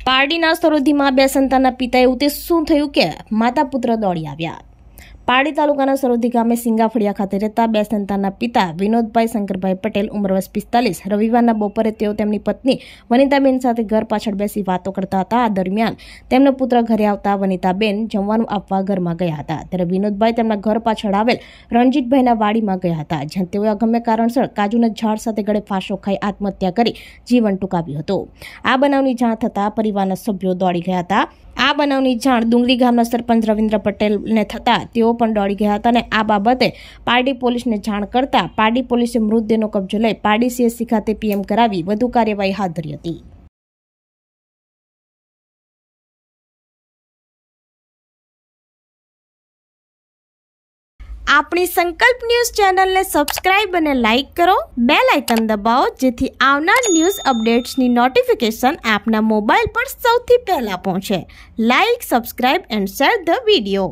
પારડીના સરોદીમાં 2 સંતાનના પિતા એવું તે શું થયું કે માતા પુત્ર દોડી આવ્યા। પારડી તાલુકાના સરોદી ગામે સિંગાફળિયા ખાતે રહેતા 2 સંતાનના પિતા વિનોદભાઈ શંકરભાઈ પટેલ ઉંમર વર્ષ 45 રવિવારના બપોરે તેઓ તેમની પત્ની વનિતાબેન સાથે ઘર પાછળ બેસી વાતો કરતા હતા। આ દરમિયાન તેમનો પુત્ર ઘરે આવતા વનિતાબેન જમવાનું આપવા ઘરમાં ગયા હતા, ત્યારે વિનોદભાઈ તેમના ઘર પાછળ આવેલ રણજીતભાઈના વાડીમાં ગયા હતા, જ્યાં તેઓએ અગમ્ય કારણસર કાજુના ઝાડ સાથે ગળે ફાંસો ખાઈ આત્મહત્યા કરી જીવન ટૂંકાવ્યું હતું। આ બનાવની જાણ થતાં પરિવારના સભ્યો દોડી ગયા હતા। આ બનાવની જાણ ડુંગરી ગામના સરપંચ રવિન્દ્ર પટેલને થતાં તેઓ પણ દોડી ગયા હતા અને આ બાબતે પારડી પોલીસને જાણ કરતા પારડી પોલીસે મૃતદેહનો કબજો લઈ પારડી CSC ખાતે PM કરાવી વધુ કાર્યવાહી હાથ ધરી હતી। આપણી સંકલ્પ ન્યૂઝ ચેનલને સબસ્ક્રાઇબ અને લાઇક કરો, બેલ આઇકન દબાવો જેથી આવનાર ન્યૂઝ અપડેટ્સની નોટિફિકેશન આપના મોબાઈલ પર સૌથી પહેલા પહોંચે। Like, subscribe and share the video.